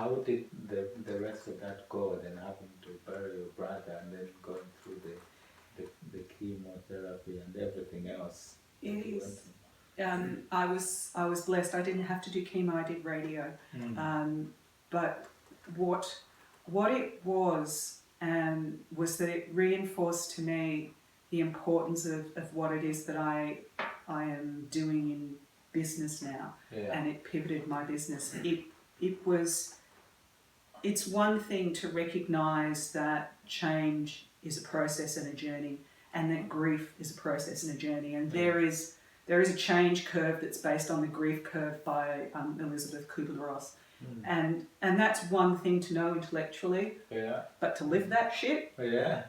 how did the rest of that go? Then having to bury your brother and then going through the chemotherapy and everything else. It is. I was blessed. I didn't have to do chemo. I did radio. But what it was that it reinforced to me the importance of what it is that I am doing in business now, and it pivoted my business. It's one thing to recognise that change is a process and a journey, and that grief is a process and a journey, and there is a change curve that's based on the grief curve by Elizabeth Kubler-Ross. And that's one thing to know intellectually, but to live that shit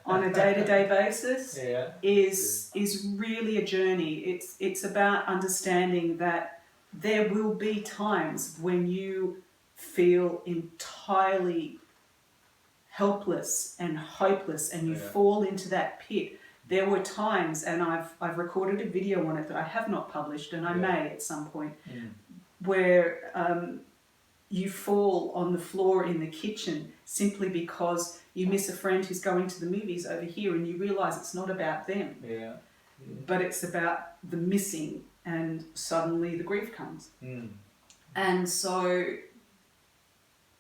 on a day-to-day basis is really a journey. It's about understanding that there will be times when you feel entirely helpless and hopeless and you fall into that pit. There were times, and I've recorded a video on it that I have not published, and I may at some point, where you fall on the floor in the kitchen simply because you miss a friend who's going to the movies over here, and you realise it's not about them, but it's about the missing, and suddenly the grief comes. And so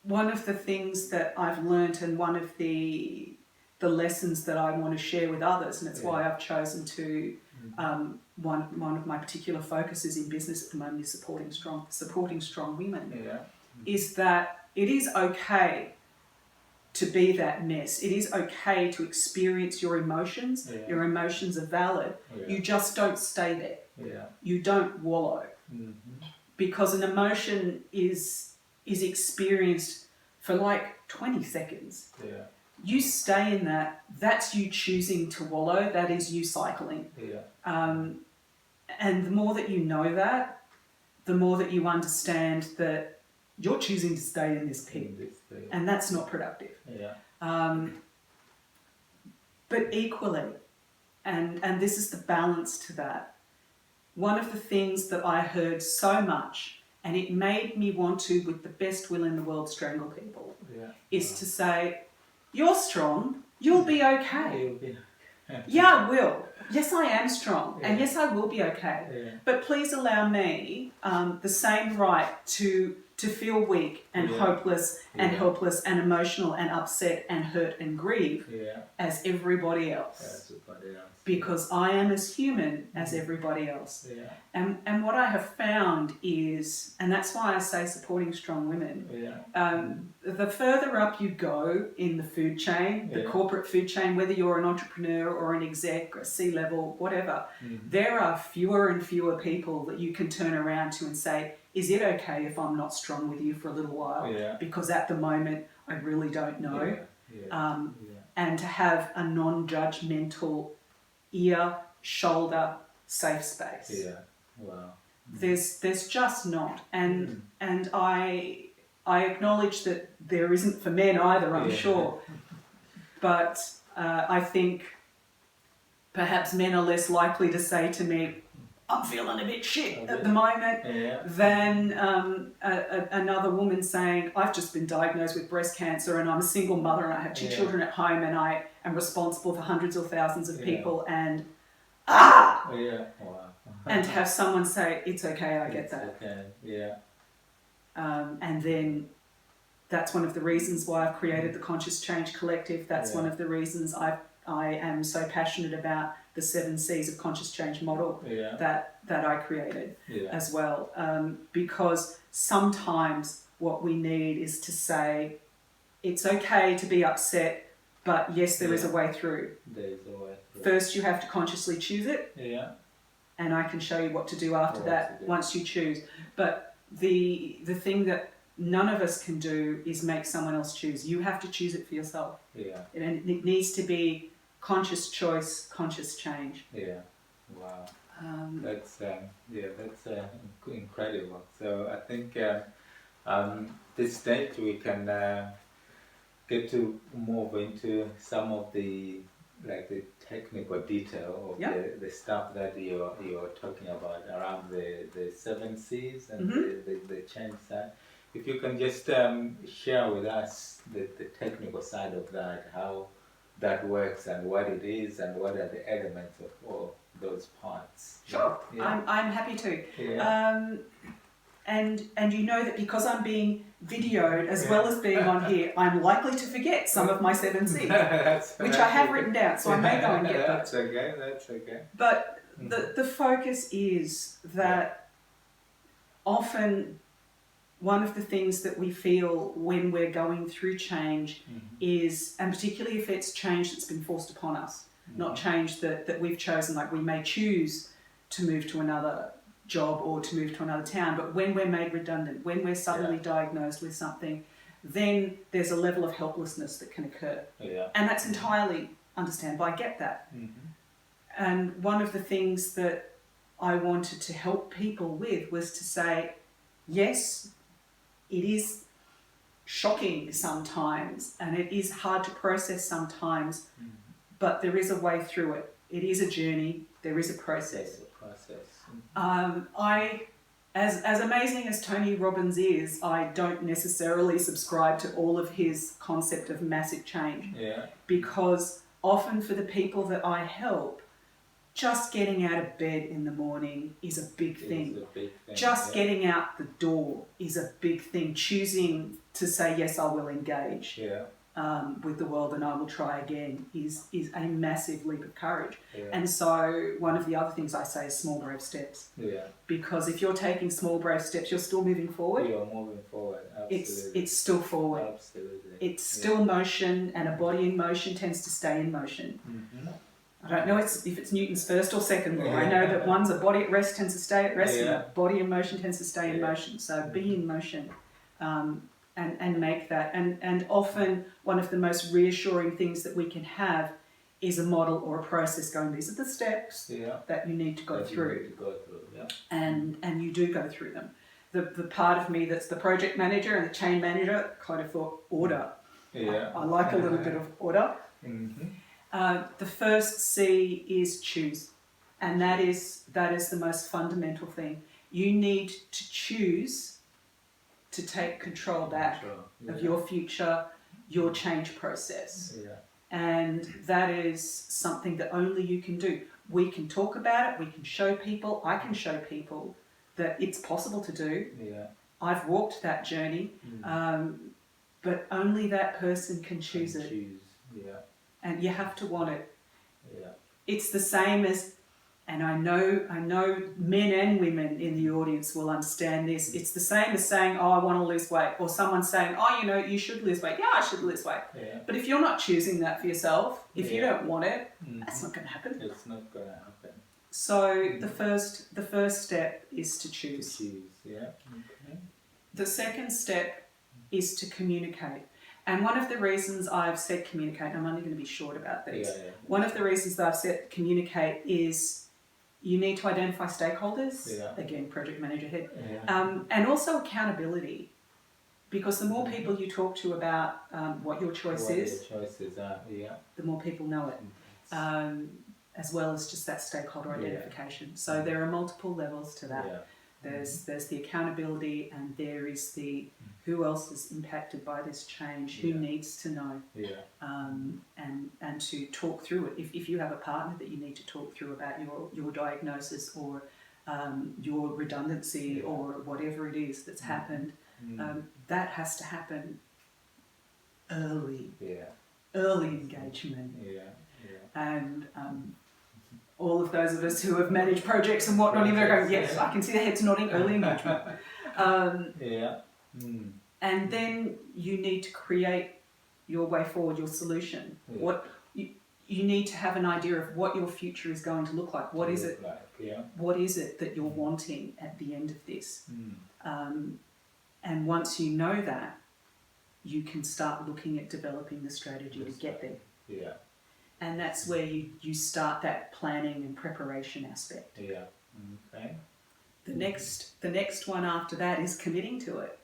one of the things that I've learnt, and one of the lessons that I want to share with others, and it's why I've chosen to one of my particular focuses in business at the moment is supporting strong women, is that it is okay to be that mess. It is okay to experience your emotions. Your emotions are valid. You just don't stay there. You don't wallow, because an emotion is experienced for like 20 seconds. You stay in that. That's you choosing to wallow. That is you cycling. And the more that you know that, the more that you understand that you're choosing to stay in this pit, and that's not productive. But equally, and this is the balance to that, one of the things that I heard so much, and it made me want to, with the best will in the world, strangle people, is to say, you're strong, you'll be okay. Yeah, I will. Yes, I am strong, and yes, I will be okay. But please allow me the same right to feel weak and hopeless and helpless and emotional and upset and hurt and grieve as everybody else. Because I am as human as everybody else. And what I have found is, and that's why I say supporting strong women, the further up you go in the food chain, the corporate food chain, whether you're an entrepreneur or an exec or C-level, whatever, there are fewer and fewer people that you can turn around to and say, is it okay if I'm not strong with you for a little while? Because at the moment, I really don't know. And to have a non-judgmental ear, shoulder, safe space. There's just not. And I acknowledge that there isn't for men either, I'm sure. But I think perhaps men are less likely to say to me, I'm feeling a bit shit at the moment, than another woman saying, I've just been diagnosed with breast cancer and I'm a single mother and I have 2 children at home and I am responsible for hundreds or thousands of people and and to have someone say, it's okay, I get that. And then that's one of the reasons why I've created the Conscious Change Collective. That's one of the reasons I am so passionate about the 7 C's of Conscious Change model that I created as well. Because sometimes what we need is to say, it's okay to be upset, but yes, there is a way through. There is a way through. First, you have to consciously choose it. And I can show you what to do after that once you choose. But the thing that none of us can do is make someone else choose. You have to choose it for yourself. And it needs to be conscious choice, conscious change. Wow. That's incredible. So I think this stage we can get to move into some of the technical detail of the stuff that you're talking about around the 7 C's and the change side. if you can just share with us the technical side of that, how that works and what it is and what are the elements of all those parts. Sure, Yeah. I'm happy to. Yeah. And you know that because I'm being videoed as well as being on here, I'm likely to forget some of my 7 C's, which I have written down, so I may go and get those. That's okay, that's okay. But the focus is that often one of the things that we feel when we're going through change is, and particularly if it's change that's been forced upon us, not change that we've chosen, like we may choose to move to another job or to move to another town, but when we're made redundant, when we're suddenly diagnosed with something, then there's a level of helplessness that can occur. Yeah. And that's entirely understandable. I get that. And one of the things that I wanted to help people with was to say, yes, it is shocking sometimes and it is hard to process sometimes, but there is a way through it. It is a journey. There is a process. As amazing as Tony Robbins is, I don't necessarily subscribe to all of his concept of massive change. Yeah. Because often for the people that I help, just getting out of bed in the morning is a big thing. Just getting out the door is a big thing. Choosing to say, yes, I will engage with the world and I will try again is a massive leap of courage. Yeah. And so one of the other things I say is small, brave steps. Yeah. Because if you're taking small, brave steps, you're still moving forward. You're moving forward, absolutely. It's still forward. Absolutely. It's still motion, and a body in motion tends to stay in motion. I don't know if it's Newton's first or second law. I know that one's a body at rest tends to stay at rest, and a body in motion tends to stay in motion. So be in motion, and make that. And often one of the most reassuring things that we can have is a model or a process going, these are the steps that you need to go through. And you do go through them. The part of me that's the project manager and the chain manager kind of thought, order. Yeah. I like a little bit of order. The first C is choose, and that is the most fundamental thing. You need to choose to take control back of your future, your change process. And that is something that only you can do. We can talk about it, we can show people, I can show people that it's possible to do. I've walked that journey, but only that person can choose it. And you have to want it. It's the same as, and I know men and women in the audience will understand this, it's the same as saying, oh, I want to lose weight, or someone saying, oh, you should lose weight. Yeah, I should lose weight. But if you're not choosing that for yourself, if you don't want it, that's not going to happen. It's not going to happen. So the first step is to choose. The second step is to communicate. And one of the reasons I've said communicate, and I'm only going to be short about these, one of the reasons that I've said communicate is you need to identify stakeholders, again, project manager head, and also accountability. Because the more people you talk to about what your choice is, the more people know it, as well as just that stakeholder identification. So there are multiple levels to that. There's the accountability, and there is the who else is impacted by this change, who needs to know, and to talk through it. If you have a partner that you need to talk through about your diagnosis or your redundancy or whatever it is that's happened, that has to happen early. Early engagement. And all of those of us who have managed projects and whatnot, even going, yes, I can see the heads nodding, early engagement. And then you need to create your way forward, your solution. What you need to have an idea of what your future is going to look like. What is it? What is it that you're wanting at the end of this? And once you know that, you can start looking at developing the strategy to get there. And that's where you start that planning and preparation aspect. The next one after that is committing to it.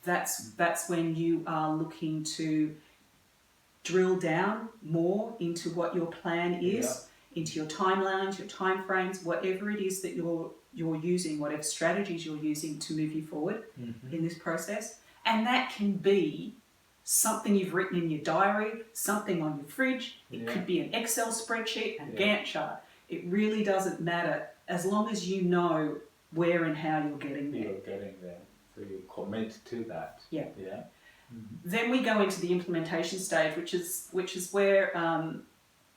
That's when you are looking to drill down more into what your plan is, into your timelines, your time frames, whatever it is that you're you're using, whatever strategies you're using to move you forward Mm-hmm. in this process. And that can be something you've written in your diary, something on your fridge. It could be an Excel spreadsheet, a Gantt chart. It really doesn't matter as long as you know where and how you're getting there. You're getting there. So you commit to that. Yeah. Yeah. Mm-hmm. Then we go into the implementation stage, which is where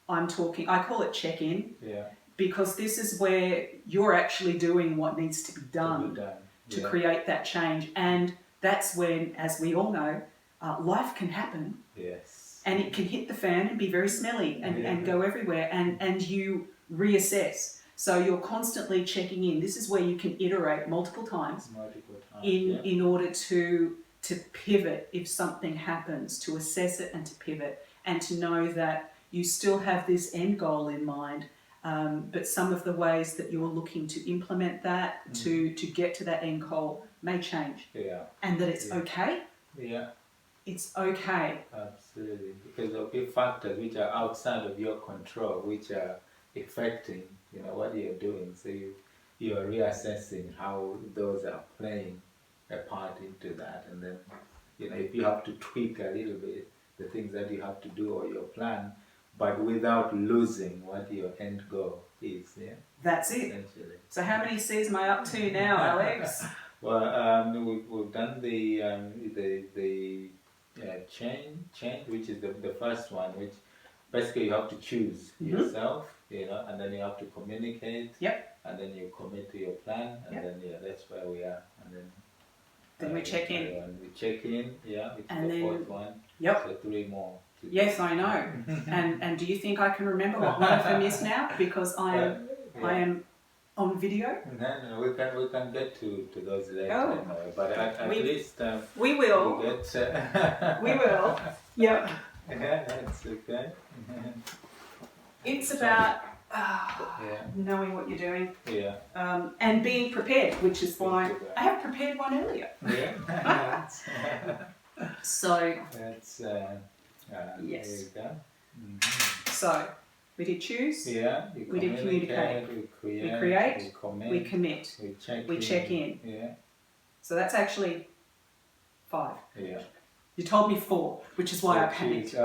I'm talking. I call it check-in. Yeah. Because this is where you're actually doing what needs to be done to create that change. And that's when, as we all know, life can happen. Yes. And it can hit the fan and be very smelly and go everywhere. And you reassess. So you're constantly checking in. This is where you can iterate multiple times in order to pivot if something happens, to assess it and to pivot, and to know that you still have this end goal in mind. But some of the ways that you're looking to implement that to get to that end goal may change. Yeah. And that it's okay. Yeah. It's okay. Absolutely. Because there'll be factors which are outside of your control, which are affecting, what you're doing. So you're reassessing how those are playing a part into that. And then, if you have to tweak a little bit the things that you have to do or your plan, but without losing what your end goal is, That's it. Essentially. So how many C's am I up to now, Alex? Well, we've done the change, which is the first one, which basically you have to choose yourself, and then you have to communicate. Yep. And then you commit to your plan, and then that's where we are, and then we check in. We check in, it's and the then, fourth one. Yep. So 3 more. Yes, I know. and do you think I can remember what one of them is now? Because I am on video. No, we can get to those later. Oh. Anyway, but at least we will. We get. We will. Yep. Yeah, that's okay. It's about knowing what you're doing. Yeah. And being prepared, which is why I have prepared one earlier. Yeah. So. That's. Yes. There you go. Mm-hmm. So we did choose. Yeah. We did communicate. We create. We commit. We check in. Yeah. So that's actually 5. Yeah. You told me 4, which is why I panicked.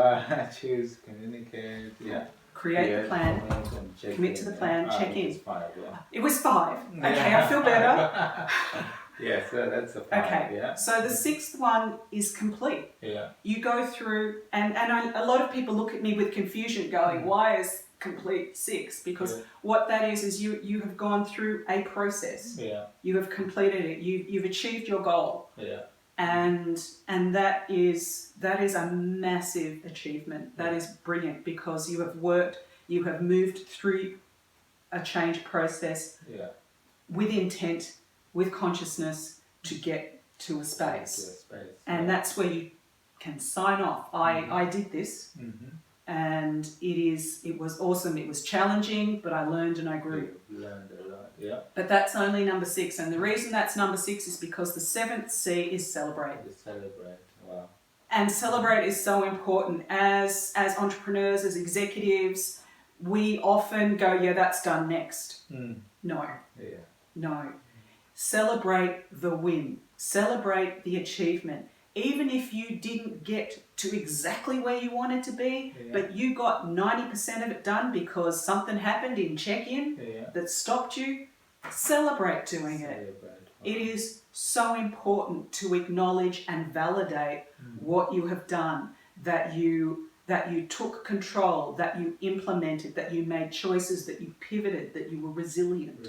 Choose, communicate. Yeah. Create the plan. Commit to the plan. Check in. It was 5. Yeah. It was 5. Okay, I feel better. Yeah, so that's a 5. Okay. Yeah. So the 6th one is complete. Yeah. You go through, and a lot of people look at me with confusion, going, "Why is complete 6?" Because what that is you have gone through a process. Yeah. You have completed it. You've achieved your goal. Yeah. And that is a massive achievement. That is brilliant because you have worked, you have moved through a change process with intent, with consciousness to get to a space. And that's where you can sign off. I did this, and it was awesome. It was challenging, but I learned and I grew. You learned a lot, yeah. But that's only number 6, and the reason that's number 6 is because the 7th C is celebrate. Celebrate, wow. And celebrate is so important. As entrepreneurs, as executives, we often go, yeah, that's done next. No. Yeah. No. Celebrate the win. Celebrate the achievement. Even if you didn't get to exactly where you wanted to be, but you got 90% of it done because something happened in check-in that stopped you, celebrate doing it. It is so important to acknowledge and validate what you have done, that you took control, that you implemented, that you made choices, that you pivoted, that you were resilient.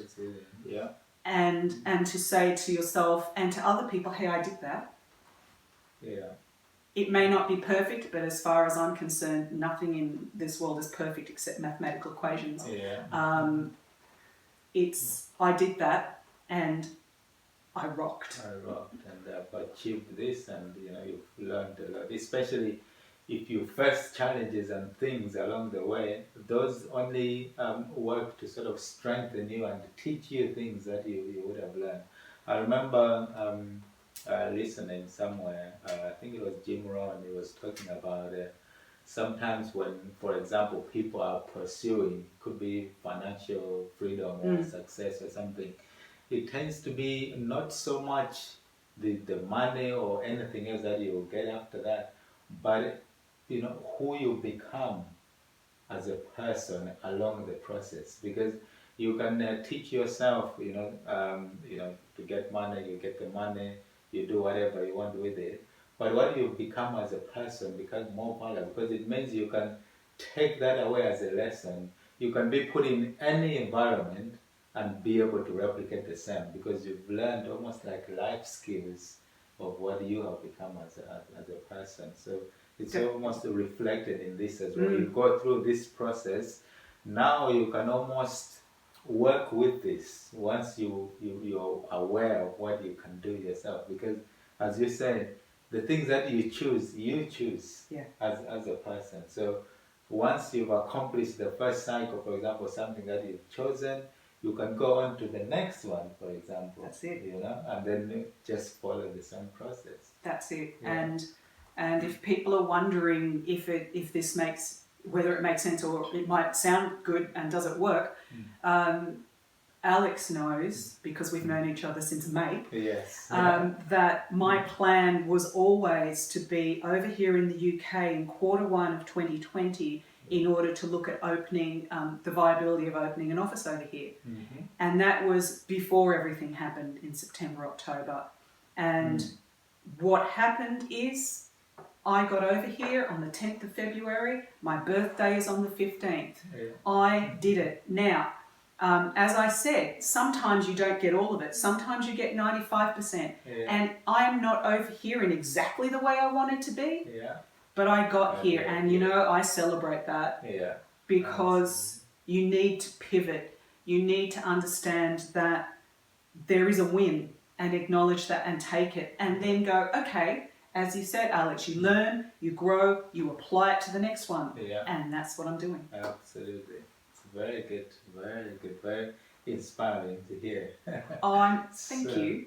Yeah. And to say to yourself and to other people, hey, I did that. Yeah. It may not be perfect, but as far as I'm concerned, nothing in this world is perfect except mathematical equations. Yeah. I did that and I rocked. And I've achieved this, and you've learned a lot, especially if you face challenges and things along the way. Those only work to sort of strengthen you and teach you things that you would have learned. I remember listening somewhere, I think it was Jim Rohn, he was talking about sometimes when, for example, people are pursuing, could be financial freedom or success or something, it tends to be not so much the money or anything else that you will get after that, but who you become as a person along the process. Because you can teach yourself, to get money, you get the money, you do whatever you want with it. But what you become as a person becomes more valuable, because it means you can take that away as a lesson. You can be put in any environment and be able to replicate the same, because you've learned almost like life skills of what you have become as a person. So it's almost reflected in this as well. You go through this process, now you can almost work with this once you're aware of what you can do yourself. Because as you said, the things that you choose as a person. So once you've accomplished the first cycle, for example, something that you've chosen, you can go on to the next one, for example. That's it. And then just follow the same process. That's it. Yeah. And if people are wondering whether it makes sense or it might sound good and does it work, Alex knows, because we've known each other since May, yes, that my plan was always to be over here in the UK in Q1 of 2020 in order to look at opening, the viability of opening an office over here. And that was before everything happened in September, October. And what happened is I got over here on the 10th of February. My birthday is on the 15th. Yeah. I did it. Now, as I said, sometimes you don't get all of it. Sometimes you get 95%. Yeah. And I am not over here in exactly the way I wanted to be. Yeah. But I got here, and I celebrate that. Yeah. Because you need to pivot. You need to understand that there is a win and acknowledge that and take it. And then go, okay, as you said, Alex, you learn, you grow, you apply it to the next one. Yeah. And that's what I'm doing. Absolutely. It's very good, very inspiring to hear. Thank you.